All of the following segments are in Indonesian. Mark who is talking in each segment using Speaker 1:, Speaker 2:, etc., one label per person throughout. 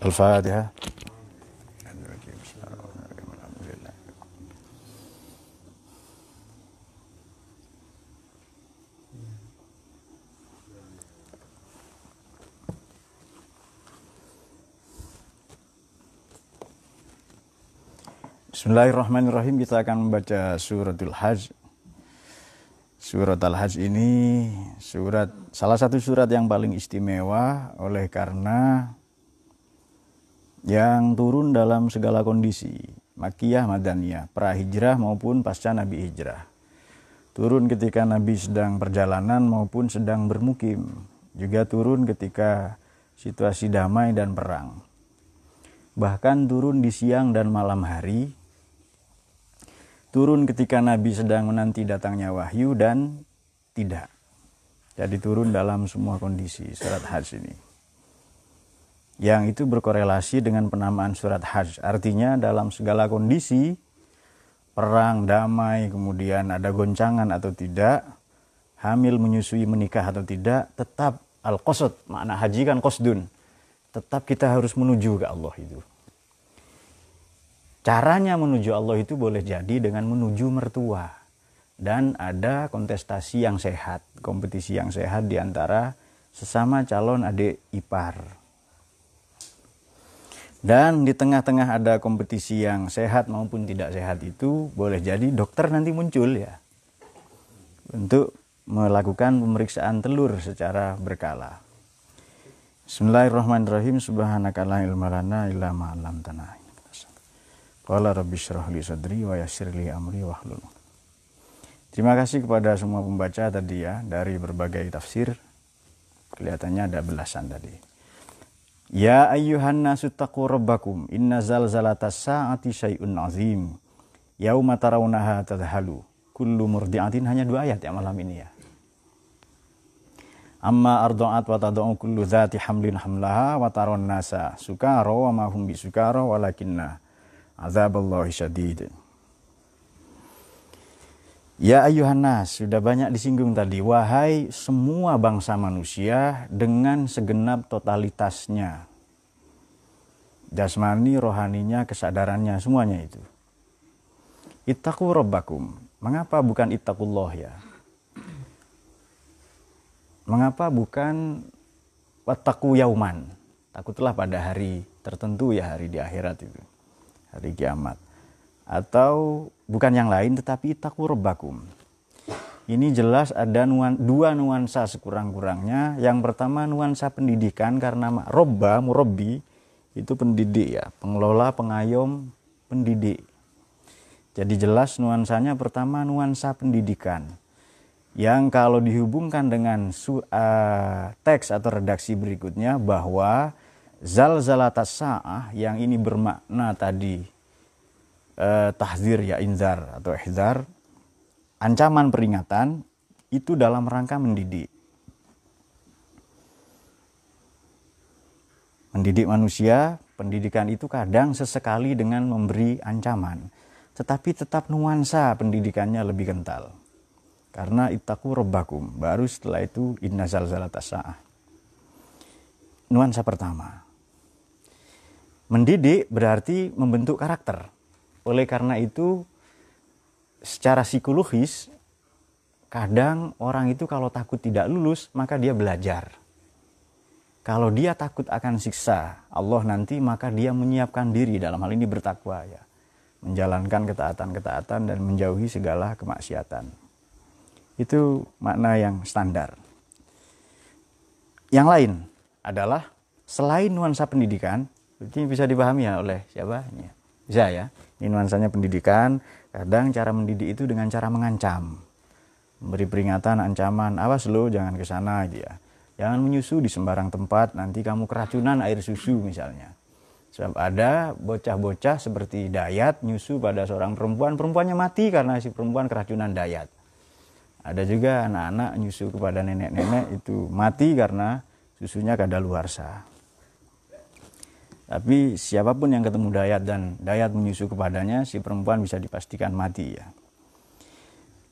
Speaker 1: Al-Fatihah. Bismillahirrahmanirrahim. Kita akan membaca suratul Hajj. Surat Al-Hajj ini salah satu surat yang paling istimewa oleh karena yang turun dalam segala kondisi, Makkiyah, Madaniyah, pra-hijrah maupun pasca Nabi hijrah. Turun ketika Nabi sedang perjalanan maupun sedang bermukim. Juga turun ketika situasi damai dan perang. Bahkan turun di siang dan malam hari. Turun ketika Nabi sedang menanti datangnya wahyu dan tidak. Jadi turun dalam semua kondisi surat Hajj ini. Yang itu berkorelasi dengan penamaan surat Hajj. Artinya dalam segala kondisi, perang, damai, kemudian ada goncangan atau tidak, hamil, menyusui, menikah atau tidak, tetap al-qasad, makna haji kan qasdun. Tetap kita harus menuju ke Allah itu. Caranya menuju Allah itu boleh jadi dengan menuju mertua. Dan ada kontestasi yang sehat, kompetisi yang sehat di antara sesama calon adik ipar. Dan di tengah-tengah ada kompetisi yang sehat maupun tidak sehat itu boleh jadi dokter nanti muncul ya. Untuk melakukan pemeriksaan telur secara berkala. Bismillahirrahmanirrahim. Subhanaka la ilma lana illa ma 'allamtana. Qala rabbi shrah li sadri wa yassir li amri wahlul. Terima kasih kepada semua pembaca tadi ya dari berbagai tafsir. Kelihatannya ada belasan tadi. Ya ayyuhan nasu taqu rabbakum inna zalzalatas saati syai'un azim. Yauma tarawunaha tadhalu kullu murdi'atin, hanya 2 ayat ya malam ini ya. Amma arda'at wa tad'u kullu dzati hamlin hamlaha wa taron nasa sukara wa ma hum bisukara walakinna azaballahi syadid. Ya ayyuhan nas, sudah banyak disinggung tadi. Wahai semua bangsa manusia dengan segenap totalitasnya. Jasmani, rohaninya, kesadarannya, semuanya itu. Ittaqu rabbakum. Mengapa bukan ittaqullah ya? Mengapa bukan wattaqu yauman? Takutlah pada hari tertentu ya, hari di akhirat itu. Hari kiamat. Atau bukan yang lain tetapi ittaqu rabbakum. Ini jelas ada 2 nuansa sekurang-kurangnya. Yang pertama nuansa pendidikan karena robba, murabbi itu pendidik ya, pengelola, pengayom, pendidik. Jadi jelas nuansanya pertama nuansa pendidikan. Yang kalau dihubungkan dengan teks atau redaksi berikutnya bahwa zalzalatas sa'ah yang ini bermakna tadi tahdzir ya, inzar atau ihzar, ancaman peringatan itu dalam rangka mendidik. Mendidik manusia, pendidikan itu kadang sesekali dengan memberi ancaman, tetapi tetap nuansa pendidikannya lebih kental. Karena ittaqu rabbakum, baru setelah itu inna zalzalatas sa'ah. Nuansa pertama. Mendidik berarti membentuk karakter. Oleh karena itu, secara psikologis, kadang orang itu kalau takut tidak lulus, maka dia belajar. Kalau dia takut akan siksa Allah nanti, maka dia menyiapkan diri, dalam hal ini bertakwa ya. Menjalankan ketaatan-ketaatan dan menjauhi segala kemaksiatan. Itu makna yang standar. Yang lain adalah selain nuansa pendidikan, ini bisa dipahami ya oleh siapa? Ini bisa ya. Ini nuansanya pendidikan. Kadang cara mendidik itu dengan cara mengancam, memberi peringatan, ancaman, awas lo jangan ke sana gitu ya. Jangan menyusu di sembarang tempat, nanti kamu keracunan air susu misalnya. Sebab ada bocah-bocah seperti Dayat nyusu pada seorang perempuan, perempuannya mati karena si perempuan keracunan Dayat. Ada juga anak-anak nyusu kepada nenek-nenek itu mati karena susunya kadaluarsa. Tapi siapapun yang ketemu Dayat dan Dayat menyusu kepadanya, si perempuan bisa dipastikan mati ya.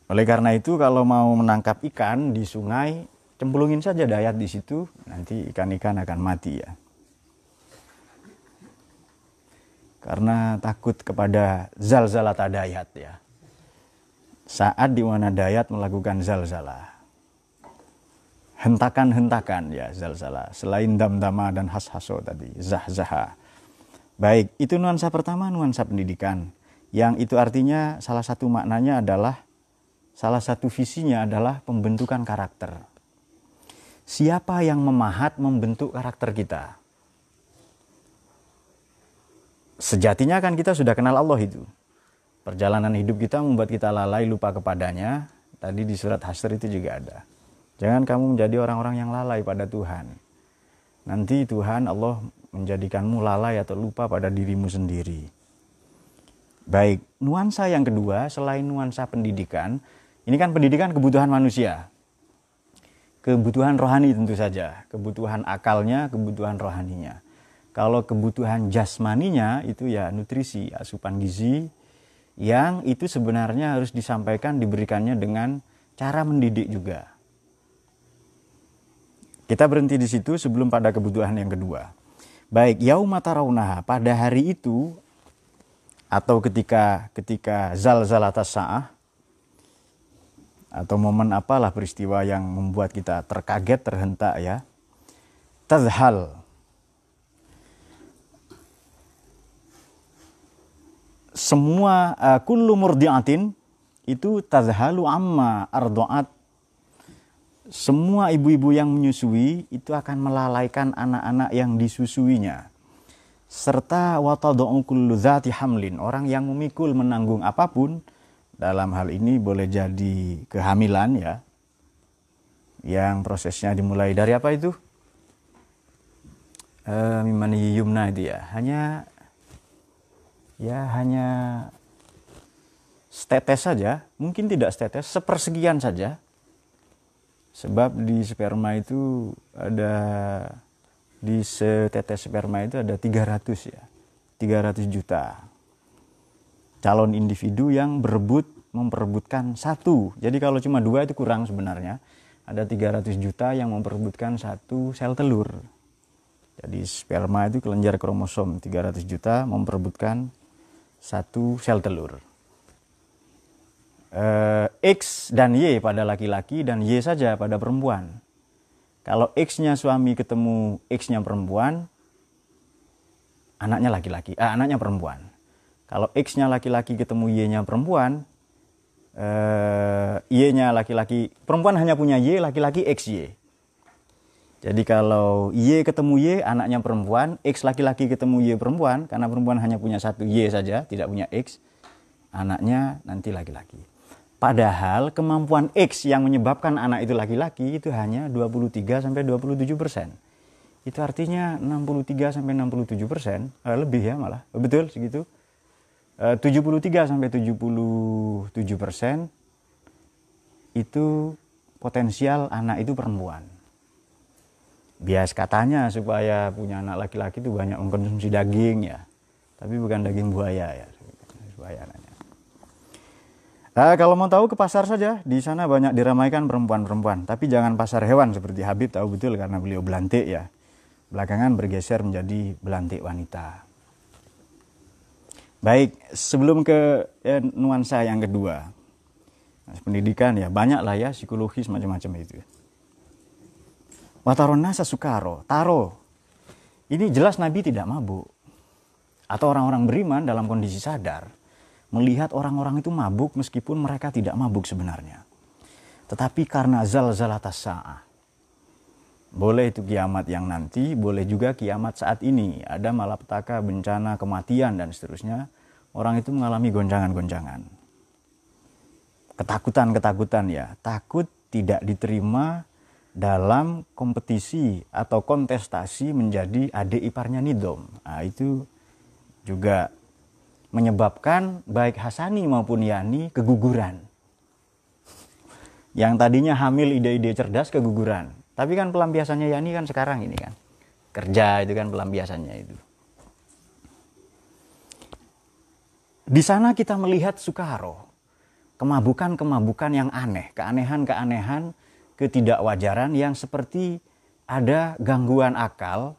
Speaker 1: Oleh karena itu kalau mau menangkap ikan di sungai, cemplungin saja dayat di situ, nanti ikan-ikan akan mati ya. Karena takut kepada zalzalata dayat ya. Saat di mana dayat melakukan zalzalah. Hentakan-hentakan ya zalzalah. Selain damdama dan hashaso tadi, zahzaha. Baik, itu nuansa pertama, nuansa pendidikan. Yang itu artinya salah satu maknanya adalah, salah satu visinya adalah pembentukan karakter. Siapa yang memahat membentuk karakter kita? Sejatinya kan kita sudah kenal Allah itu. Perjalanan hidup kita membuat kita lalai lupa kepadanya. Tadi di surat Hasyr itu juga ada. Jangan kamu menjadi orang-orang yang lalai pada Tuhan. Nanti Tuhan Allah menjadikanmu lalai atau lupa pada dirimu sendiri. Baik, nuansa yang kedua selain nuansa pendidikan, ini kan pendidikan kebutuhan manusia. Kebutuhan rohani tentu saja, kebutuhan akalnya, kebutuhan rohaninya. Kalau kebutuhan jasmaninya itu ya nutrisi, asupan gizi, yang itu sebenarnya harus disampaikan, diberikannya dengan cara mendidik juga. Kita berhenti di situ sebelum pada kebutuhan yang kedua. Baik, yauma tarawunaha, pada hari itu atau ketika zalzalatas sa'ah, atau momen apalah peristiwa yang membuat kita terkaget, terhentak ya. Tazhal, semua kullu murdi'atin itu tazhalu amma ardo'at. Semua ibu-ibu yang menyusui itu akan melalaikan anak-anak yang disusuinya. Serta watad'u kullu dzati hamlin, orang yang memikul menanggung apapun, dalam hal ini boleh jadi kehamilan ya. Yang prosesnya dimulai dari apa itu? Mimani yumna itu ya. Hanya setetes saja, mungkin tidak setetes, sepersekian saja. Sebab di sperma itu ada, di setetes sperma itu ada 300 ya. 300 juta calon individu yang memperebutkan satu. Jadi kalau cuma dua itu kurang sebenarnya. Ada 300 juta yang memperebutkan satu sel telur. Jadi sperma itu kelenjar kromosom, 300 juta memperebutkan satu sel telur. X dan Y pada laki-laki dan Y saja pada perempuan. Kalau X-nya suami ketemu X-nya perempuan, anaknya laki-laki, anaknya perempuan. Kalau X-nya laki-laki ketemu Y-nya perempuan, Y-nya laki-laki, perempuan hanya punya Y, laki-laki XY. Jadi kalau Y ketemu Y, anaknya perempuan, X laki-laki ketemu Y perempuan, karena perempuan hanya punya satu Y saja, tidak punya X, anaknya nanti laki-laki. Padahal kemampuan X yang menyebabkan anak itu laki-laki itu hanya 23-27%. Itu artinya 63-67%, lebih ya malah, betul segitu. 73-77% itu potensial anak itu perempuan. Bias katanya supaya punya anak laki-laki itu banyak mengkonsumsi daging ya, tapi bukan daging buaya ya, buaya anaknya. Kalau mau tahu ke pasar saja, di sana banyak diramaikan perempuan-perempuan, tapi jangan pasar hewan seperti Habib tahu betul karena beliau belantik ya. Belakangan bergeser menjadi belantik wanita. Baik, sebelum ke nuansa yang kedua, pendidikan ya banyak lah ya, psikologis macam-macam itu. Watarona sasukaro, taro. Ini jelas Nabi tidak mabuk. Atau orang-orang beriman dalam kondisi sadar melihat orang-orang itu mabuk meskipun mereka tidak mabuk sebenarnya. Tetapi karena zalzalatas sa'ah. Boleh itu kiamat yang nanti, boleh juga kiamat saat ini. Ada malapetaka, bencana, kematian dan seterusnya. Orang itu mengalami goncangan-goncangan. Ketakutan-ketakutan ya. Takut tidak diterima dalam kompetisi atau kontestasi menjadi adik iparnya Nidom. Nah, itu juga menyebabkan baik Hasani maupun Yani keguguran. Yang tadinya hamil ide-ide cerdas keguguran. Tapi kan pelampiasannya Yani kan sekarang ini kan. Kerja itu kan pelampiasannya itu. Di sana kita melihat sukaro. Kemabukan-kemabukan yang aneh. Keanehan-keanehan ketidakwajaran yang seperti ada gangguan akal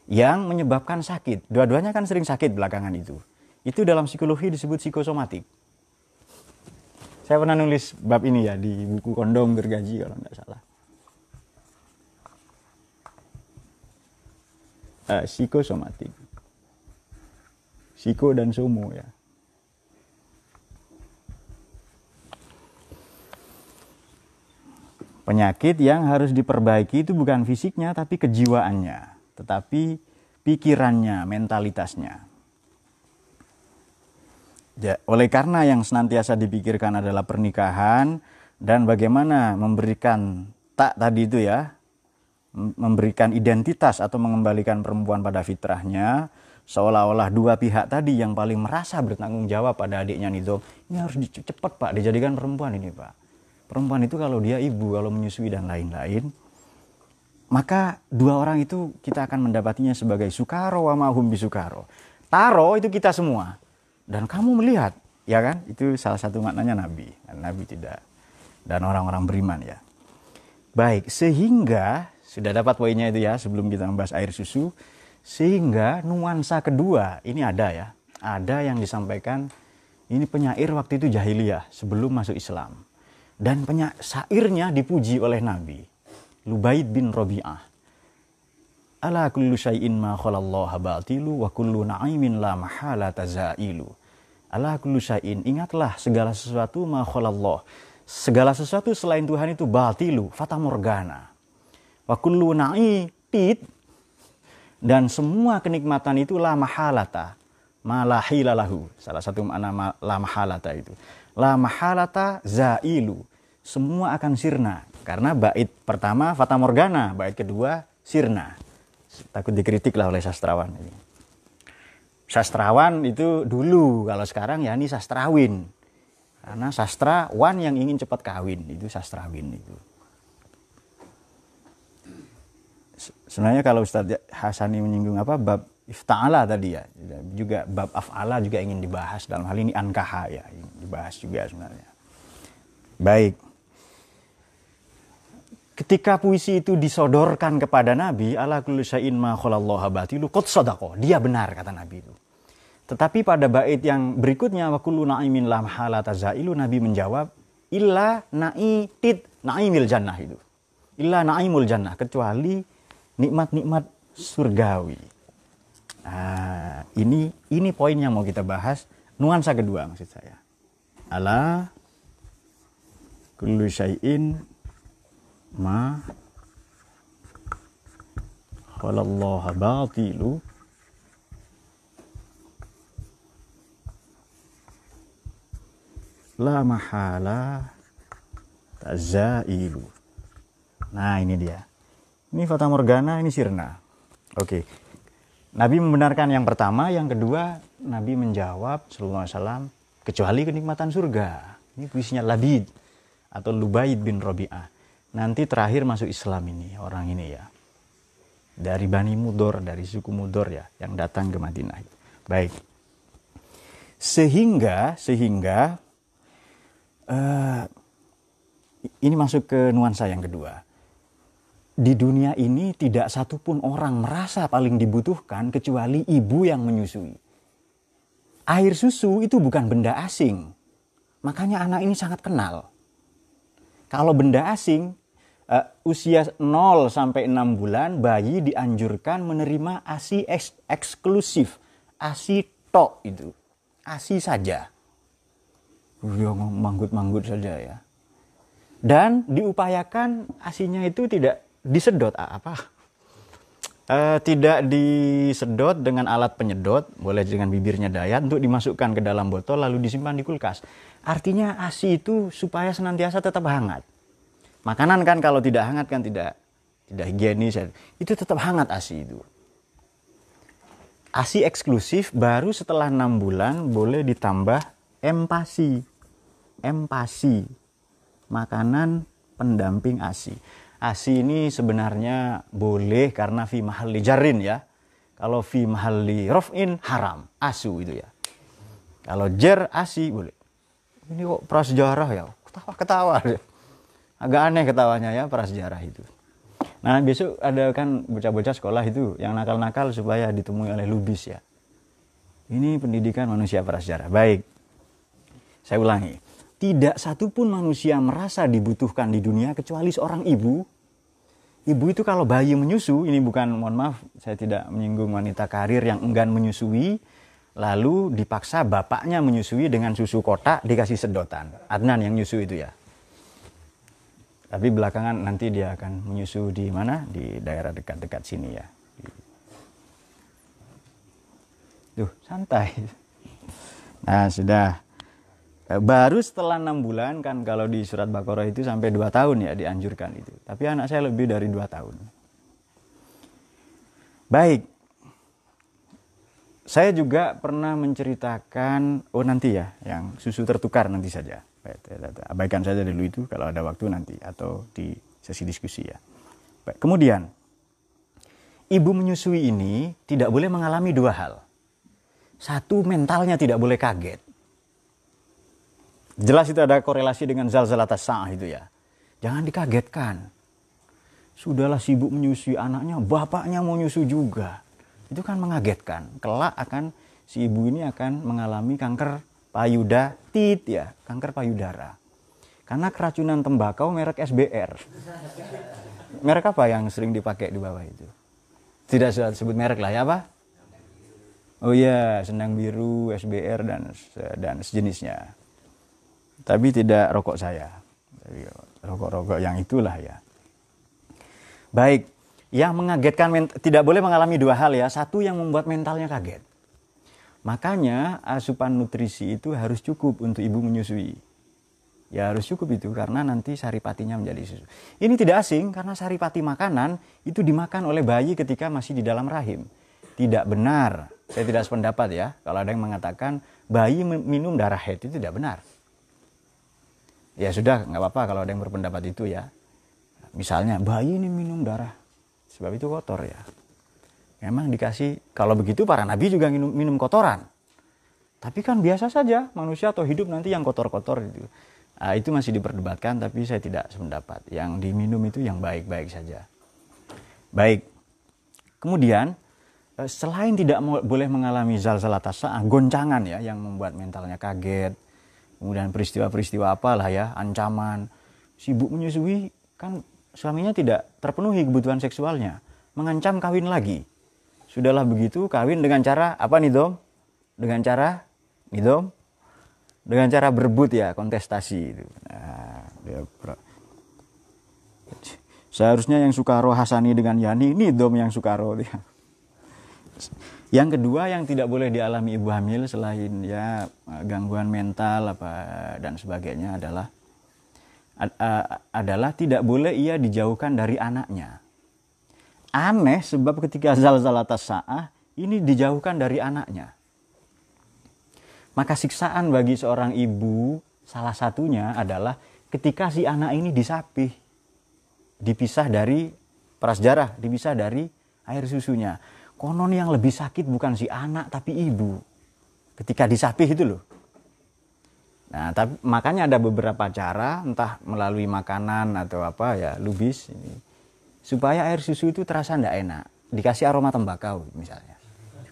Speaker 1: yang menyebabkan sakit. Dua-duanya kan sering sakit belakangan itu. Itu dalam psikologi disebut psikosomatik. Saya pernah nulis bab ini ya di buku Kondom Gergaji kalau tidak salah. Psikosomatik. Psiko dan somo ya. Penyakit yang harus diperbaiki itu bukan fisiknya tapi kejiwaannya, tetapi pikirannya, mentalitasnya. Oleh karena yang senantiasa dipikirkan adalah pernikahan dan bagaimana memberikan tadi itu ya, memberikan identitas atau mengembalikan perempuan pada fitrahnya, seolah-olah dua pihak tadi yang paling merasa bertanggung jawab pada adiknya Nidom, ini harus cepat Pak dijadikan perempuan ini Pak. Perempuan itu kalau dia ibu, kalau menyusui dan lain-lain, maka dua orang itu kita akan mendapatinya sebagai sukaro wa mahum bisukaro. Taro itu kita semua. Dan kamu melihat, ya kan? Itu salah satu maknanya Nabi. Nabi tidak. Dan orang-orang beriman ya. Baik, sehingga, sudah dapat poinnya itu ya sebelum kita membahas air susu. Sehingga nuansa kedua, ini ada ya. Ada yang disampaikan, ini penyair waktu itu jahiliyah sebelum masuk Islam. Dan syairnya dipuji oleh Nabi. Lubaid bin Rabi'ah. Ala kullu syai'in ma khalallaha batilu wa kullu na'imin la mahala tazailu. Ala kullu syai'in, ingatlah segala sesuatu ma khalallah. Segala sesuatu selain Tuhan itu batilu, fata morgana. Wa kullu na'ipit, dan semua kenikmatan itu la mahalata, ma la hilalahu. Salah satu makna la mahalata itu. La mahalata zailu, semua akan sirna. Karena bait pertama fata morgana, bait kedua sirna. Takut dikritik lah oleh sastrawan ini. Sastrawan itu dulu, kalau sekarang ya ini sastrawin. Karena sastrawan yang ingin cepat kawin, itu sastrawin itu. Sebenarnya kalau Ustadz Hasani menyinggung bab ifta'ala tadi ya, juga bab af'ala juga ingin dibahas, dalam hal ini ankaha ya, dibahas juga sebenarnya. Baik. Ketika puisi itu disodorkan kepada Nabi, ala kulli syai'in ma khalallaha batilu qad shadaqa, dia benar kata Nabi itu. Tetapi pada bait yang berikutnya wa kullu na'imin la mahala tazailu, Nabi menjawab illa na'imil jannah itu. Illa na'imul jannah, kecuali nikmat-nikmat surgawi. Nah, ini poin yang mau kita bahas, nuansa kedua maksud saya. Ala kullu syai'in ma khalallaha batilu la mahala tazailu. Nah ini dia. Ini fata morgana, ini sirna. Oke. Nabi membenarkan yang pertama, yang kedua Nabi menjawab sallallahu alaihi wasallam kecuali kenikmatan surga. Ini puisinya Labid atau Lubaid bin Rabi'ah. Nanti terakhir masuk Islam ini orang ini ya. Dari Bani Mudor, dari suku Mudor ya, yang datang ke Madinah. Baik. Sehingga ini masuk ke nuansa yang kedua. Di dunia ini tidak satupun orang merasa paling dibutuhkan kecuali ibu yang menyusui. Air susu itu bukan benda asing. Makanya anak ini sangat kenal. Kalau benda asing, usia 0 sampai 6 bulan bayi dianjurkan menerima ASI eksklusif. ASI tok itu. ASI saja. Dia manggut-manggut saja ya. Dan diupayakan ASInya itu tidak disedot tidak disedot dengan alat penyedot, boleh dengan bibirnya dayat untuk dimasukkan ke dalam botol lalu disimpan di kulkas. Artinya ASI itu supaya senantiasa tetap hangat. Makanan kan kalau tidak hangat kan tidak higienis, itu tetap hangat ASI itu. ASI eksklusif baru setelah 6 bulan boleh ditambah empasi. Makanan pendamping ASI. ASI ini sebenarnya boleh karena fi mahalli jarrin ya. Kalau fi mahalli raf'in haram, asu itu ya. Kalau jar ASI boleh. Ini kok prasejarah ya, ketawa-ketawa deh. Agak aneh ketawanya ya prasejarah itu. Nah besok ada kan bocah-bocah sekolah itu yang nakal-nakal supaya ditemui oleh Lubis ya. Ini pendidikan manusia prasejarah. Baik, saya ulangi. Tidak satupun manusia merasa dibutuhkan di dunia kecuali seorang ibu. Ibu itu kalau bayi menyusu, ini bukan, mohon maaf, saya tidak menyinggung wanita karir yang enggan menyusui, lalu dipaksa bapaknya menyusui dengan susu kotak dikasih sedotan. Adnan yang nyusu itu ya. Tapi belakangan nanti dia akan menyusu di mana? Di daerah dekat-dekat sini ya. Tuh, santai. Nah, sudah. Baru setelah 6 bulan kan kalau di surat Baqarah itu sampai 2 tahun ya dianjurkan itu. Tapi anak saya lebih dari 2 tahun. Baik. Saya juga pernah menceritakan, nanti ya, yang susu tertukar nanti saja. Abaikan saja dulu itu kalau ada waktu nanti atau di sesi diskusi ya. Baik. Kemudian, ibu menyusui ini tidak boleh mengalami 2 hal. Satu, mentalnya tidak boleh kaget. Jelas itu ada korelasi dengan zalzalatas sa'ah itu ya. Jangan dikagetkan. Sudahlah sibuk menyusui anaknya, bapaknya mau nyusu juga. Itu kan mengagetkan. Kelak akan si ibu ini akan mengalami kanker kanker payudara. Karena keracunan tembakau merek SBR. Merek apa yang sering dipakai di bawah itu? Tidak usah sebut merek lah ya apa? Oh iya, Sendang Biru, SBR dan sejenisnya. Tapi tidak rokok saya. Rokok-rokok yang itulah ya. Baik, yang mengagetkan tidak boleh mengalami 2 hal ya. Satu yang membuat mentalnya kaget. Makanya asupan nutrisi itu harus cukup untuk ibu menyusui. Ya harus cukup itu karena nanti saripatinya menjadi susu. Ini tidak asing karena saripati makanan itu dimakan oleh bayi ketika masih di dalam rahim. Tidak benar. Saya tidak sependapat ya. Kalau ada yang mengatakan bayi minum darah haid itu tidak benar. Ya sudah, nggak apa-apa kalau ada yang berpendapat itu ya. Misalnya bayi ini minum darah sebab itu kotor ya. Memang dikasih, kalau begitu para nabi juga minum kotoran. Tapi kan biasa saja manusia atau hidup nanti yang kotor-kotor itu. Itu masih diperdebatkan tapi saya tidak sependapat. Yang diminum itu yang baik-baik saja. Baik. Kemudian selain tidak boleh mengalami zalzalatas sa'ah, goncangan ya yang membuat mentalnya kaget. Kemudian peristiwa-peristiwa apalah ya, ancaman. Sibuk menyusui kan suaminya tidak terpenuhi kebutuhan seksualnya. Mengancam kawin lagi. Sudahlah begitu kawin dengan cara apa nih Dom? Dengan cara nih Dom? Dengan cara berebut ya, kontestasi itu. Nah, seharusnya yang Sukaro Hasani dengan Yani, ini Dom yang Sukaro. Yang kedua yang tidak boleh dialami ibu hamil selain ya gangguan mental apa dan sebagainya adalah tidak boleh ia dijauhkan dari anaknya. Aneh sebab ketika zalzalatas sa'ah ini dijauhkan dari anaknya. Maka siksaan bagi seorang ibu salah satunya adalah ketika si anak ini disapih, dipisah dari prasejarah, dipisah dari air susunya. Konon yang lebih sakit bukan si anak tapi ibu. Ketika disapih itu loh. Nah, tapi makanya ada beberapa cara entah melalui makanan atau apa ya, Lubis ini. Supaya air susu itu terasa tidak enak. Dikasih aroma tembakau misalnya.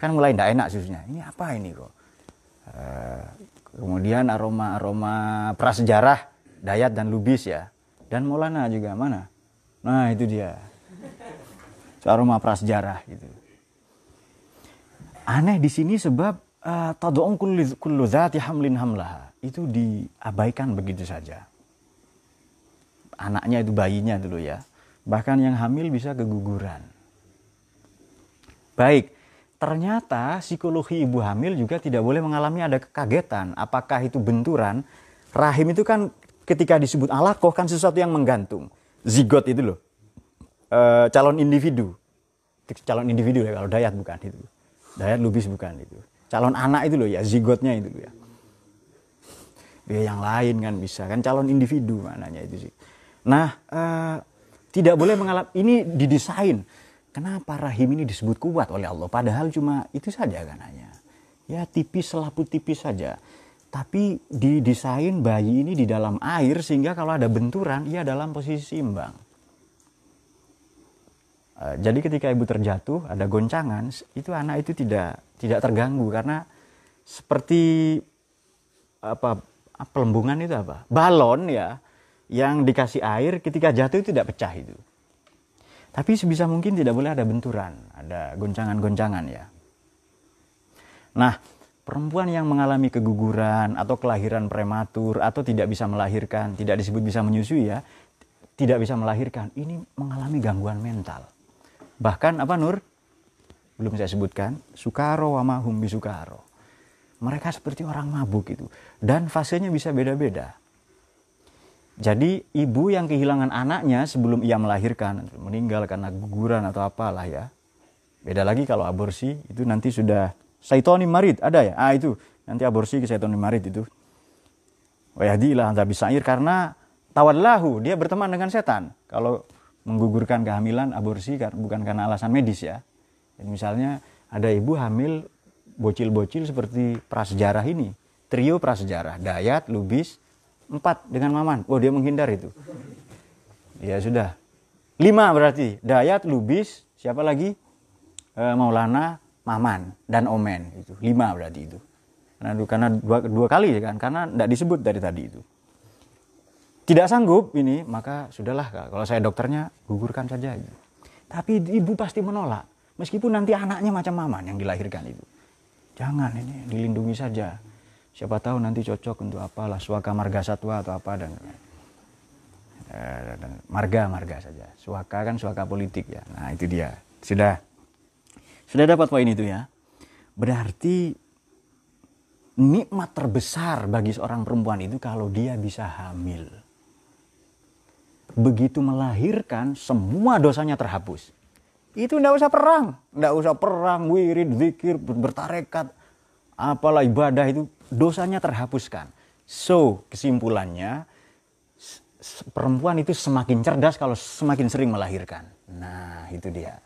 Speaker 1: Kan mulai tidak enak susunya. Ini apa ini kok? Kemudian aroma prasejarah, Dayat dan Lubis ya. Dan Maulana juga mana? Nah itu dia. Aroma prasejarah gitu. Aneh di sini sebab tad'un kullu dzati hamlin hamlaha. Itu diabaikan begitu saja. Anaknya itu bayinya dulu ya. Bahkan yang hamil bisa keguguran. Baik, ternyata psikologi ibu hamil juga tidak boleh mengalami ada kekagetan. Apakah itu benturan? Rahim itu kan ketika disebut alaqah kan sesuatu yang menggantung. Zigot itu loh. Calon individu. Calon individu ya kalau Dayat bukan itu. Dayat Lubis bukan itu. Calon anak itu loh ya, zigotnya itu ya. Ya yang lain kan bisa kan calon individu mananya itu sih. Nah, tidak boleh mengalami, ini didesain. Kenapa rahim ini disebut kuat oleh Allah? Padahal cuma itu saja kan hanya. Ya tipis, selaput tipis saja. Tapi didesain bayi ini di dalam air sehingga kalau ada benturan ia dalam posisi seimbang. Jadi ketika ibu terjatuh ada goncangan, itu anak itu tidak terganggu karena seperti apa pelembungan itu apa? Balon ya yang dikasih air ketika jatuh itu tidak pecah itu. Tapi sebisa mungkin tidak boleh ada benturan, ada goncangan-goncangan ya. Nah, perempuan yang mengalami keguguran atau kelahiran prematur atau tidak bisa melahirkan, tidak disebut bisa menyusui ya, tidak bisa melahirkan, ini mengalami gangguan mental. Bahkan apa Nur? Belum saya sebutkan, sukaro wa mahum bisukaro. Mereka seperti orang mabuk itu dan fasenya bisa beda-beda. Jadi ibu yang kehilangan anaknya sebelum ia melahirkan, meninggal karena guguran atau apalah ya. Beda lagi kalau aborsi, itu nanti sudah Saitoni marid, ada ya? Itu nanti aborsi ke Saitoni marid itu. Wayahdilah anta bisair karena tawallahu, dia berteman dengan setan. Kalau menggugurkan kehamilan aborsi bukan karena alasan medis ya. Jadi misalnya ada ibu hamil bocil-bocil seperti prasejarah ini. Trio prasejarah, Dayat, Lubis, 4 dengan Maman. Oh dia menghindar itu. Ya sudah. 5 berarti. Dayat, Lubis, siapa lagi? Maulana, Maman, dan Omen. Itu 5 berarti itu. Karena dua kali kan. Karena tidak disebut dari tadi itu. Tidak sanggup ini, maka sudahlah. Kalau saya dokternya, gugurkan saja. Gitu. Tapi ibu pasti menolak. Meskipun nanti anaknya macam Maman yang dilahirkan itu. Jangan ini, dilindungi saja. Siapa tahu nanti cocok untuk apalah, suaka marga satwa atau apa dan marga saja. Suaka kan suaka politik ya. Nah itu dia. Sudah dapat poin itu ya. Berarti nikmat terbesar bagi seorang perempuan itu kalau dia bisa hamil. Begitu melahirkan semua dosanya terhapus. Itu enggak usah perang, wirid, zikir, bertarekat, apalah ibadah itu. Dosanya terhapuskan. So, kesimpulannya perempuan itu semakin cerdas kalau semakin sering melahirkan. Nah, itu dia.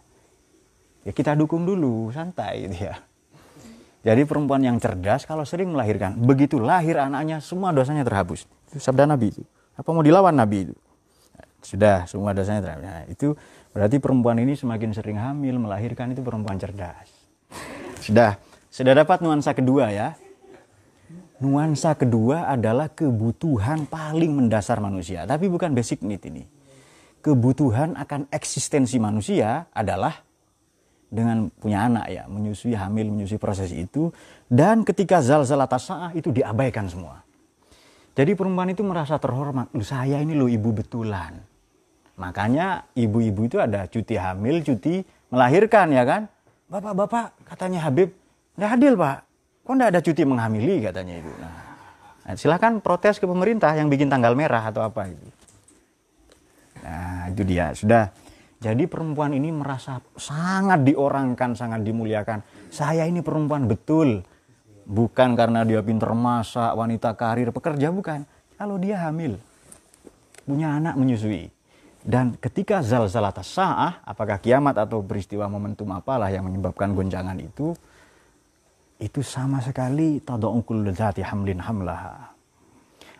Speaker 1: Ya kita dukung dulu, santai gitu ya. Jadi perempuan yang cerdas kalau sering melahirkan, begitu lahir anaknya semua dosanya terhapus. Itu sabda Nabi itu. Apa mau dilawan Nabi itu? Sudah, semua dosanya terhapus. Nah, itu berarti perempuan ini semakin sering hamil, melahirkan itu perempuan cerdas. Sudah dapat nuansa kedua ya. Nuansa kedua adalah kebutuhan paling mendasar manusia. Tapi bukan basic need ini. Kebutuhan akan eksistensi manusia adalah dengan punya anak ya. Menyusui, hamil, menyusui proses itu. Dan ketika zalzalatas sa'ah itu diabaikan semua. Jadi perempuan itu merasa terhormat. Saya ini loh ibu betulan. Makanya ibu-ibu itu ada cuti hamil, cuti melahirkan ya kan. Bapak-bapak katanya Habib, nggak adil pak. Kok enggak ada cuti menghamili katanya itu. Nah, silakan protes ke pemerintah yang bikin tanggal merah atau apa itu. Nah, itu dia. Sudah. Jadi perempuan ini merasa sangat diorangkan, sangat dimuliakan. Saya ini perempuan betul. Bukan karena dia pintar masak, wanita karir, pekerja, bukan. Kalau dia hamil, punya anak menyusui. Dan ketika zalzalatas sa'ah, apakah kiamat atau peristiwa momentum apalah yang menyebabkan goncangan itu sama sekali tada'u kullu dzati hamlin hamlaha.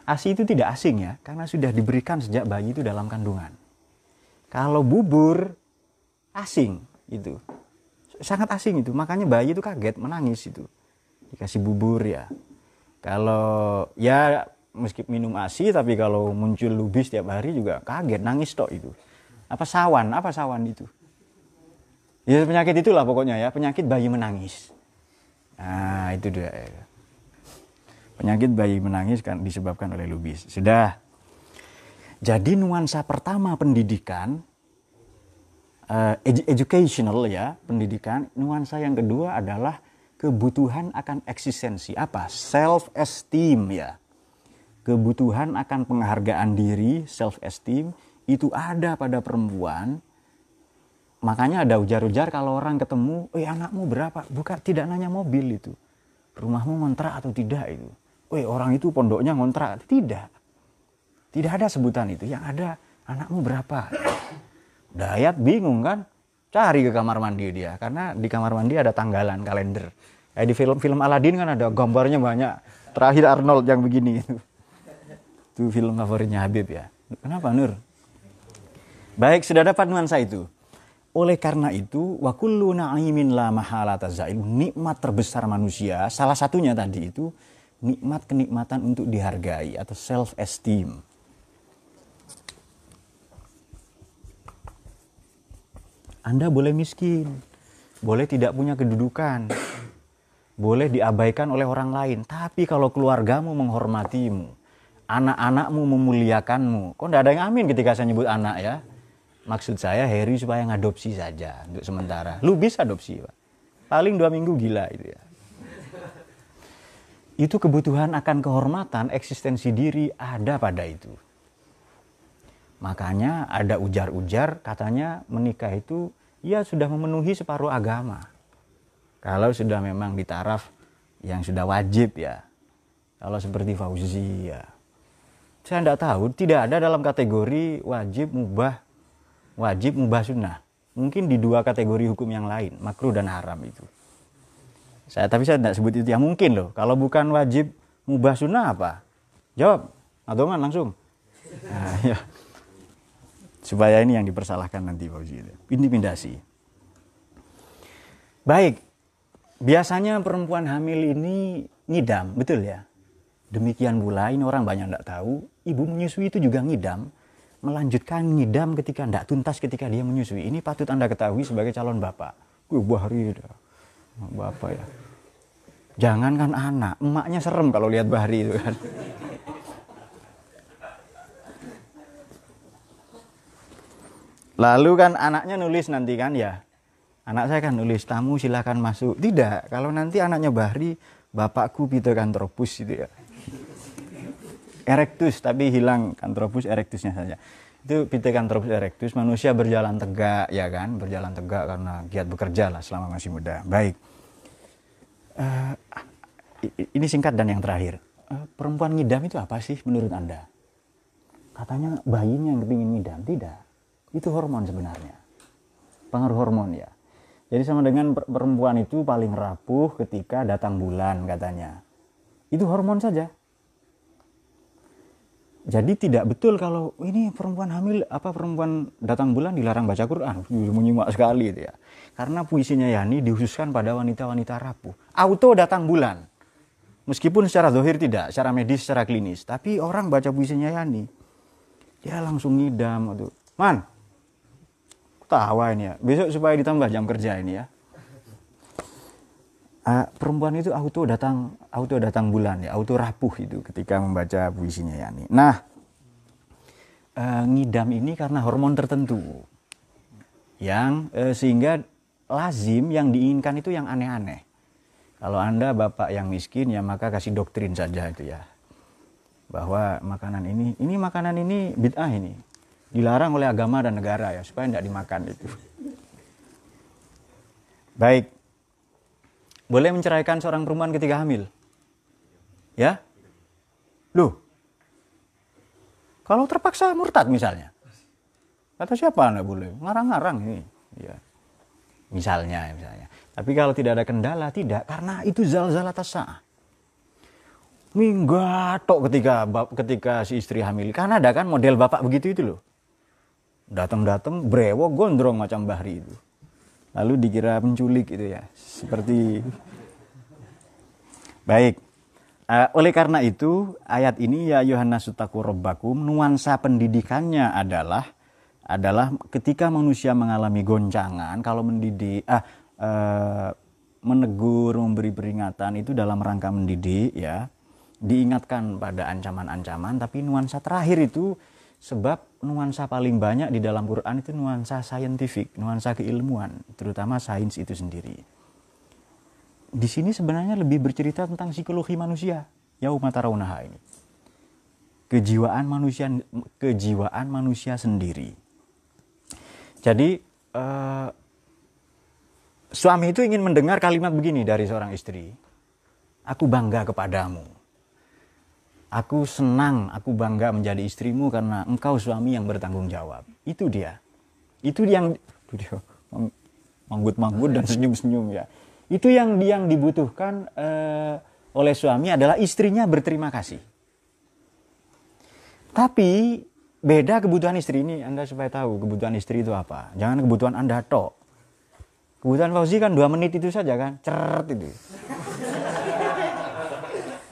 Speaker 1: ASI itu tidak asing ya, karena sudah diberikan sejak bayi itu dalam kandungan. Kalau bubur asing itu. Sangat asing itu, makanya bayi itu kaget, menangis itu. Dikasih bubur ya. Kalau ya meski minum ASI tapi kalau muncul lubis tiap hari juga kaget, nangis tok itu. Apa sawan itu? Ya penyakit itulah pokoknya ya, penyakit bayi menangis. Nah itu dia. Penyakit bayi menangis kan disebabkan oleh lubis. Sudah. Jadi nuansa pertama pendidikan, educational ya, pendidikan. Nuansa yang kedua adalah kebutuhan akan eksistensi. Apa? Self-esteem ya. Kebutuhan akan penghargaan diri, self-esteem, itu ada pada perempuan. Makanya ada ujar-ujar kalau orang ketemu, anakmu berapa? Bukan, tidak nanya mobil itu. Rumahmu ngontrak atau tidak itu. Orang itu pondoknya ngontrak. Tidak. Tidak ada sebutan itu. Yang ada, anakmu berapa? Dayat bingung kan? Cari ke kamar mandi dia. Karena di kamar mandi ada tanggalan, kalender. Di film-film Aladin kan ada gambarnya banyak. Terakhir Arnold yang begini itu film favoritnya Habib ya. Kenapa Nur? Baik, sudah dapat nuansa itu. Oleh karena itu, wa kullu na'imin la mahalata zail, nikmat terbesar manusia, salah satunya tadi itu kenikmatan untuk dihargai atau self esteem. Anda boleh miskin, boleh tidak punya kedudukan, boleh diabaikan oleh orang lain, tapi kalau keluargamu menghormatimu, anak-anakmu memuliakanmu, kok tidak ada yang amin ketika saya nyebut anak ya? Maksud saya Harry supaya ngadopsi saja untuk sementara. Lu bisa adopsi, Pak. Paling 2 minggu gila itu ya. Itu kebutuhan akan kehormatan, eksistensi diri ada pada itu. Makanya ada ujar-ujar katanya menikah itu ya sudah memenuhi separuh agama. Kalau sudah memang di taraf yang sudah wajib ya. Kalau seperti Fauzi ya. Saya tidak tahu, tidak ada dalam kategori wajib mubah sunnah. Mungkin di 2 kategori hukum yang lain, makruh dan haram itu. Tapi saya tidak sebut itu yang mungkin loh. Kalau bukan wajib mubah sunnah apa? Jawab, Adoman langsung. Nah, ya. Supaya ini yang dipersalahkan nanti Fauzi itu. Intimidasi. Baik, biasanya perempuan hamil ini ngidam, betul ya? Demikian pula ini orang banyak tidak tahu, ibu menyusui itu juga ngidam. Melanjutkan ngidam ketika tidak tuntas ketika dia menyusui. Ini patut Anda ketahui sebagai calon bapak. Bahri bapak ya. Jangankan anak, emaknya serem kalau lihat Bahri itu kan. Lalu kan anaknya nulis nanti kan ya. Anak saya kan nulis, tamu silakan masuk. Tidak, kalau nanti anaknya Bahri, bapakku Pithecanthropus itu ya. Erectus, tapi hilang Canthropus erectusnya saja. Itu Pithecanthropus erectus, manusia berjalan tegak, ya kan? Berjalan tegak karena giat bekerja lah selama masih muda. Baik. Ini singkat dan yang terakhir. Perempuan ngidam itu apa sih menurut Anda? Katanya bayinya yang kepingin ngidam. Tidak. Itu hormon sebenarnya. Pengaruh hormon ya. Jadi sama dengan perempuan itu paling rapuh ketika datang bulan katanya. Itu hormon saja. Jadi tidak betul kalau ini perempuan hamil, perempuan datang bulan dilarang baca Quran. Menyimak sekali itu ya. Karena puisinya Yani dikhususkan pada wanita-wanita rapuh. Auto datang bulan. Meskipun secara zahir tidak, secara medis, secara klinis. Tapi orang baca puisinya Yani, dia langsung ngidam. Man, ketawa ini ya. Besok supaya ditambah jam kerja ini ya. Perempuan itu auto datang bulan ya, auto rapuh itu ketika membaca puisinya Yani. Nah, ngidam ini karena hormon tertentu yang sehingga lazim yang diinginkan itu yang aneh-aneh. Kalau Anda bapak yang miskin ya maka kasih doktrin saja itu ya, bahwa makanan ini bid'ah ini, dilarang oleh agama dan negara ya supaya tidak dimakan itu. Baik. Boleh menceraikan seorang perempuan ketika hamil? Ya? Loh? Kalau terpaksa murtad misalnya? Kata siapa Anda boleh? Ngarang-ngarang ini. Ya. Misalnya. Tapi kalau tidak ada kendala, tidak. Karena itu zalzalah tasa'ah. Minggatok ketika si istri hamil. Kan ada kan model bapak begitu itu loh. Datang-datang brewok gondrong macam Bahri itu. Lalu dikira penculik itu ya. Seperti baik. Oleh karena itu ayat ini ya Yohanes taqu rabbakum, nuansa pendidikannya adalah ketika manusia mengalami goncangan, kalau mendidik menegur, memberi peringatan itu dalam rangka mendidik ya, diingatkan pada ancaman-ancaman, tapi nuansa terakhir itu sebab nuansa paling banyak di dalam Quran itu nuansa saintifik, nuansa keilmuan, terutama sains itu sendiri. Di sini sebenarnya lebih bercerita tentang psikologi manusia, yauma tarawunaha ini. Kejiwaan manusia sendiri. Jadi suami itu ingin mendengar kalimat begini dari seorang istri. Aku bangga kepadamu. Aku senang, aku bangga menjadi istrimu karena engkau suami yang bertanggung jawab. Itu dia. Itu yang manggut-manggut dan senyum-senyum ya. Itu yang dibutuhkan oleh suami adalah istrinya berterima kasih. Tapi beda kebutuhan istri ini, Anda supaya tahu kebutuhan istri itu apa. Jangan kebutuhan Anda tok. Kebutuhan Fauzi kan 2 menit itu saja kan, ceret itu.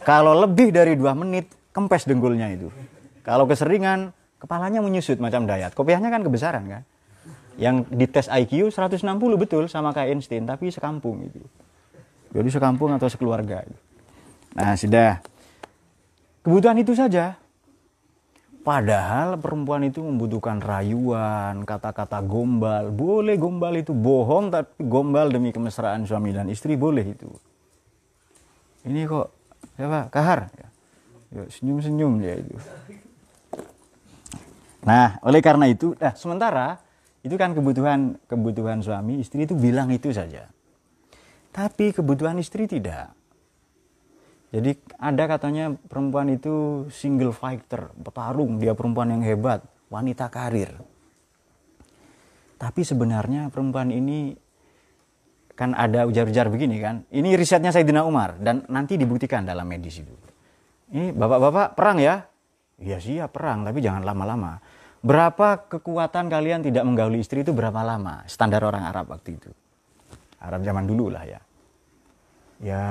Speaker 1: Kalau lebih dari 2 menit, kempes dengkulnya itu. Kalau keseringan, kepalanya menyusut macam Dayat. Kopiahnya kan kebesaran kan. Yang dites IQ 160 betul sama kayak Einstein, tapi sekampung itu. Jadi sekampung atau sekeluarga. Nah sudah. Kebutuhan itu saja. Padahal perempuan itu membutuhkan rayuan, kata-kata gombal. Boleh gombal itu bohong, tapi gombal demi kemesraan suami dan istri boleh itu. Ini kok, siapa? Kahar. Ya, senyum-senyum ya itu. Nah, oleh karena itu, sementara itu kan kebutuhan suami, istri itu bilang itu saja. Tapi kebutuhan istri tidak. Jadi ada katanya perempuan itu single fighter, petarung, dia perempuan yang hebat, wanita karir. Tapi sebenarnya perempuan ini kan ada ujar-ujar begini kan. Ini risetnya Sayyidina Umar dan nanti dibuktikan dalam medis itu. Ini bapak-bapak perang ya? Iya siap perang, tapi jangan lama-lama. Berapa kekuatan kalian tidak menggauli istri itu berapa lama? Standar orang Arab waktu itu. Arab zaman dulu lah ya. Ya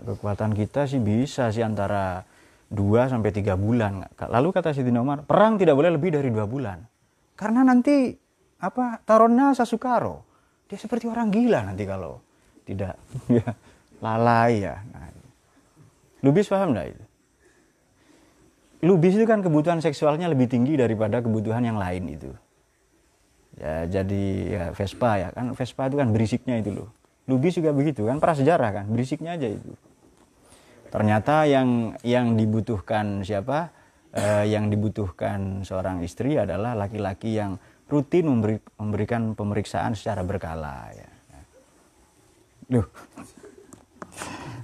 Speaker 1: kekuatan kita sih bisa sih antara 2-3 bulan. Lalu kata Sayyidina Umar, perang tidak boleh lebih dari 2 bulan. Karena nanti taronna sasukaro. Dia seperti orang gila nanti kalau tidak ya, lalai ya. Nah, Lubis paham enggak itu? Lubis itu kan kebutuhan seksualnya lebih tinggi daripada kebutuhan yang lain itu. Ya jadi ya Vespa ya kan, Vespa itu kan berisiknya itu loh. Lubis juga begitu kan, prasejarah kan, berisiknya aja itu. Ternyata yang dibutuhkan siapa? Yang dibutuhkan seorang istri adalah laki-laki yang rutin memberikan pemeriksaan secara berkala ya. Loh.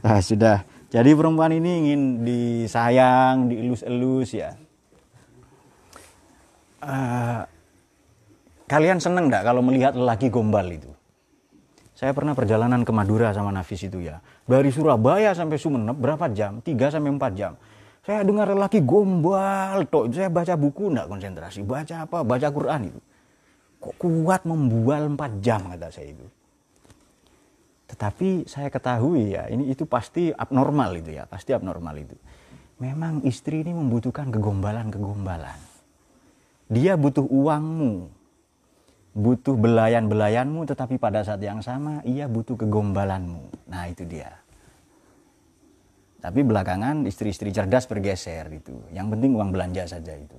Speaker 1: Nah, sudah. Jadi perempuan ini ingin disayang, dielus-elus ya. Kalian seneng enggak kalau melihat lelaki gombal itu? Saya pernah perjalanan ke Madura sama Nafis itu ya. Dari Surabaya sampai Sumeneb berapa jam? 3-4 jam. Saya dengar lelaki gombal. Saya baca buku enggak konsentrasi. Baca apa? Baca Quran itu. Kok kuat membual 4 jam kata saya itu. Tetapi saya ketahui ya, itu pasti abnormal itu ya. Pasti abnormal itu. Memang istri ini membutuhkan kegombalan-kegombalan. Dia butuh uangmu. Butuh belayan-belayanmu, tetapi pada saat yang sama ia butuh kegombalanmu. Nah itu dia. Tapi belakangan istri-istri cerdas bergeser itu. Yang penting uang belanja saja itu.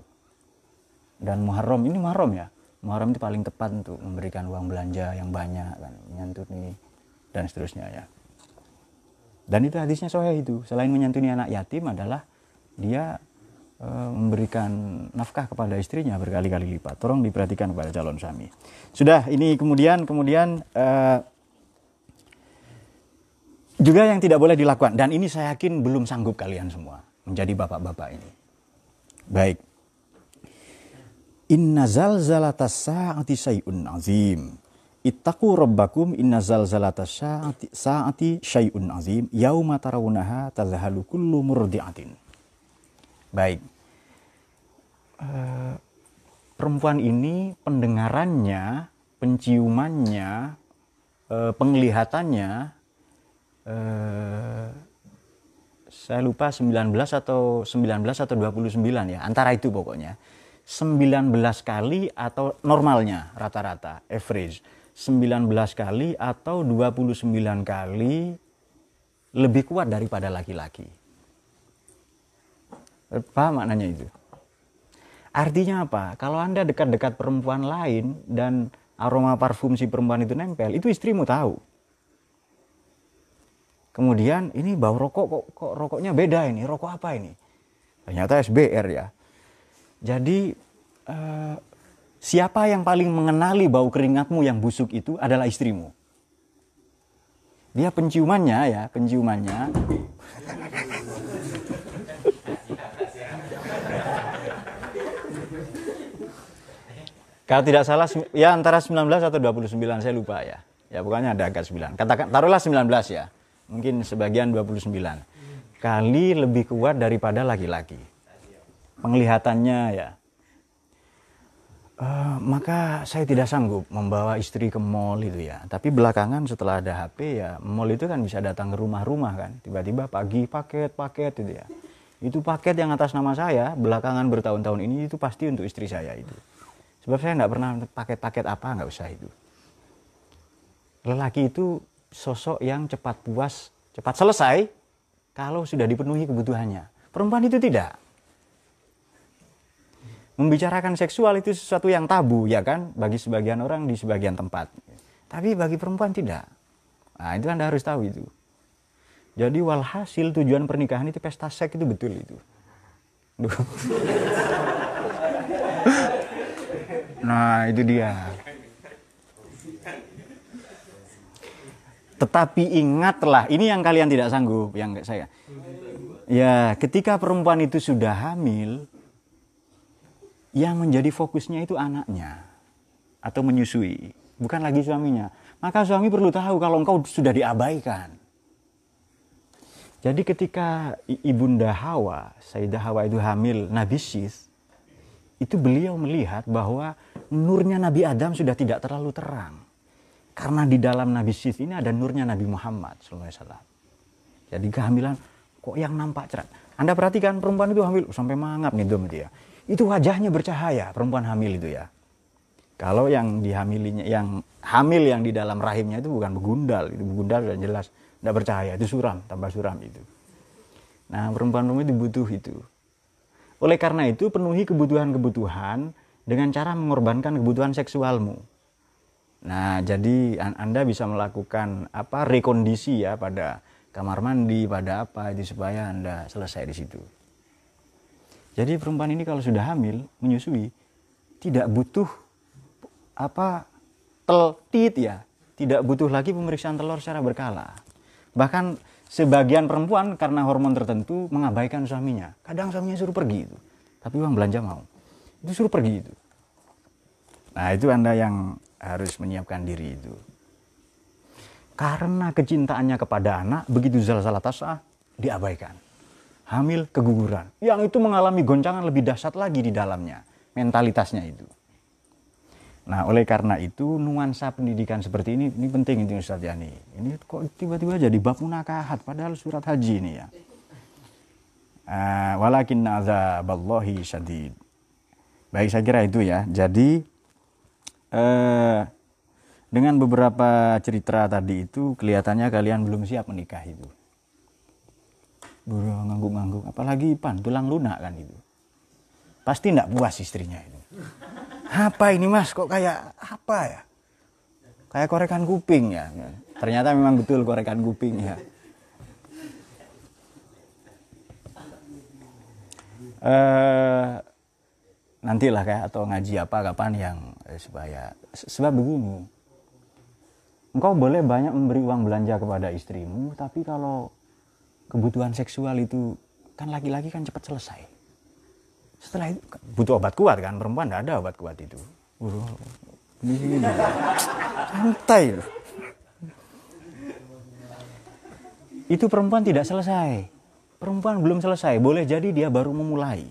Speaker 1: Dan Muharram, ini Muharram ya. Muharram itu paling tepat untuk memberikan uang belanja yang banyak kan, menyantuni dan seterusnya ya. Dan itu hadisnya sahih itu. Selain menyantuni anak yatim adalah dia memberikan nafkah kepada istrinya berkali-kali lipat. Tolong diperhatikan kepada calon suami. Sudah, ini kemudian juga yang tidak boleh dilakukan. Dan ini saya yakin belum sanggup kalian semua menjadi bapak-bapak ini. Baik. Inna zalzalatas sa'ati syai'un azim. Ittaqu rabbakum inna zalzalatas sa'ati syai'un azim. Yauma tarawunaha tadhhalu kullu murdi'atin. Baik, perempuan ini pendengarannya, penciumannya, penglihatannya, saya lupa 19 atau 29 ya, antara itu pokoknya. 19 kali atau normalnya rata-rata, average. 19 kali atau 29 kali lebih kuat daripada laki-laki. Paham maknanya itu? Artinya apa? Kalau Anda dekat-dekat perempuan lain dan aroma parfum si perempuan itu nempel, itu istrimu tahu. Kemudian ini bau rokok, kok rokoknya beda ini, rokok apa ini? Ternyata SBR ya. Jadi siapa yang paling mengenali bau keringatmu yang busuk itu adalah istrimu. Dia penciumannya. Kalau tidak salah ya antara 19 atau 29 saya lupa ya. Ya pokoknya ada angka 9. Katakan taruhlah 19 ya. Mungkin sebagian 29. kali lebih kuat daripada laki-laki. Penglihatannya ya. Maka saya tidak sanggup membawa istri ke mall itu ya. Tapi belakangan setelah ada HP ya, mall itu kan bisa datang ke rumah-rumah kan. Tiba-tiba pagi paket itu ya. Itu paket yang atas nama saya belakangan bertahun-tahun ini itu pasti untuk istri saya itu. Sebab saya nggak pernah paket-paket apa, nggak usah itu. Lelaki itu sosok yang cepat puas, cepat selesai kalau sudah dipenuhi kebutuhannya. Perempuan itu tidak. Membicarakan seksual itu sesuatu yang tabu ya kan, bagi sebagian orang di sebagian tempat. Tapi bagi perempuan tidak. Nah itu Anda harus tahu itu. Jadi walhasil tujuan pernikahan itu pesta seks itu betul itu. Nah itu dia. Tetapi ingatlah, ini yang kalian tidak sanggup, yang saya. Ya ketika perempuan itu sudah hamil, yang menjadi fokusnya itu anaknya atau menyusui, bukan lagi suaminya. Maka suami perlu tahu kalau engkau sudah diabaikan. Jadi ketika ibunda Hawa, Sayyidah Hawa itu hamil Nabi Syith, itu beliau melihat bahwa nurnya Nabi Adam sudah tidak terlalu terang. Karena di dalam Nabi Syith ini ada nurnya Nabi Muhammad SAW. Jadi kehamilan kok yang nampak cerah. Anda perhatikan perempuan itu hamil sampai mangap nih dia. Itu wajahnya bercahaya, perempuan hamil itu ya. Kalau yang dihamilinya, yang hamil yang di dalam rahimnya itu bukan begundal, itu begundal sudah jelas tidak bercahaya, itu suram, tambah suram itu. Nah, perempuan itu butuh itu. Oleh karena itu, penuhi kebutuhan-kebutuhan dengan cara mengorbankan kebutuhan seksualmu. Nah, jadi Anda bisa melakukan rekondisi ya pada kamar mandi, pada apa itu supaya Anda selesai di situ. Jadi perempuan ini kalau sudah hamil, menyusui, tidak butuh teltit ya, tidak butuh lagi pemeriksaan telur secara berkala. Bahkan sebagian perempuan karena hormon tertentu mengabaikan suaminya. Kadang suaminya suruh pergi itu, tapi uang belanja mau, itu suruh pergi itu. Nah itu Anda yang harus menyiapkan diri itu. Karena kecintaannya kepada anak, begitu zalzalah tasah, diabaikan. Hamil, keguguran. Yang itu mengalami goncangan lebih dahsyat lagi di dalamnya. Mentalitasnya itu. Nah, oleh karena itu, nuansa pendidikan seperti ini penting itu Ustaz Yani. Ini kok tiba-tiba jadi bab munakahat, padahal surat haji ini ya. Walakinna azaballahi syadid. Baik, saya kira itu ya. Jadi, dengan beberapa cerita tadi itu, kelihatannya kalian belum siap menikah itu. Buru ngangguk-ngangguk, apalagi tulang lunak kan itu. Pasti enggak puas istrinya itu. Apa ini mas, kok kayak apa ya? Kayak korekan kuping ya. Ternyata memang betul korekan kuping ya. Nantilah kayak atau ngaji apa kapan yang supaya sebab begini. Engkau boleh banyak memberi uang belanja kepada istrimu, tapi kalau kebutuhan seksual itu kan laki-laki kan cepat selesai. Setelah itu butuh obat kuat kan, perempuan tidak ada obat kuat itu. Santai. Itu perempuan tidak selesai. Perempuan belum selesai, boleh jadi dia baru memulai.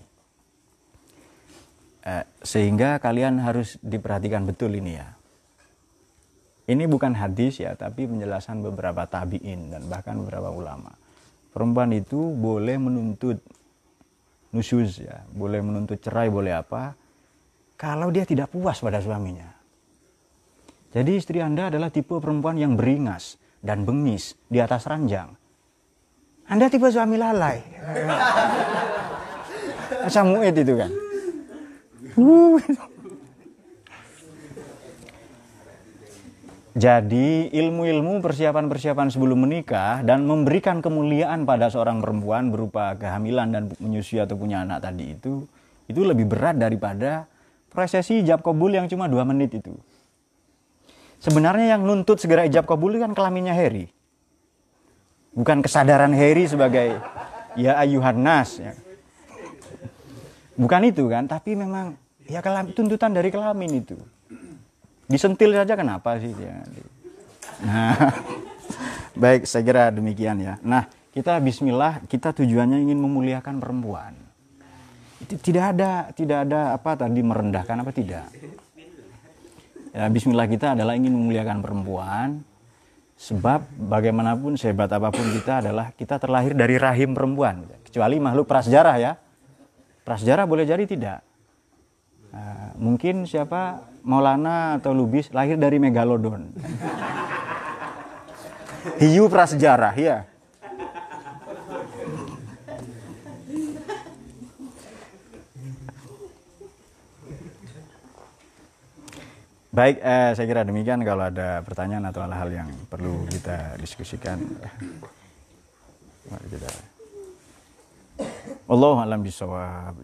Speaker 1: Sehingga kalian harus diperhatikan betul ini ya. Ini bukan hadis ya, tapi penjelasan beberapa tabi'in dan bahkan beberapa ulama. Perempuan itu boleh menuntut nusyuz ya, boleh menuntut cerai, boleh apa, kalau dia tidak puas pada suaminya. Jadi istri Anda adalah tipe perempuan yang beringas dan bengis di atas ranjang. Anda tipe suami lalai. Samuet itu kan. Jadi ilmu-ilmu persiapan-persiapan sebelum menikah dan memberikan kemuliaan pada seorang perempuan berupa kehamilan dan menyusui atau punya anak tadi itu lebih berat daripada prosesi ijab kabul yang cuma 2 menit itu. Sebenarnya yang nuntut segera ijab kabul kan kelaminnya Harry. Bukan kesadaran Harry sebagai ya ayuhan nas ya. Bukan itu kan, tapi memang ya tuntutan dari kelamin itu. Disentil saja kenapa sih dia? Nah, baik, saya kira demikian ya. Nah, kita bismillah, kita tujuannya ingin memuliakan perempuan. Itu tidak ada apa tadi merendahkan apa tidak. Ya, bismillah kita adalah ingin memuliakan perempuan, sebab bagaimanapun sehebat apapun kita adalah kita terlahir dari rahim perempuan, kecuali makhluk prasejarah ya. Prasejarah boleh jadi tidak. Mungkin siapa Maulana atau Lubis lahir dari megalodon. Hiu prasejarah ya. Baik, saya kira demikian. Kalau ada pertanyaan atau hal-hal yang perlu kita diskusikan, mari kita. Wallahu a'lam bishawab.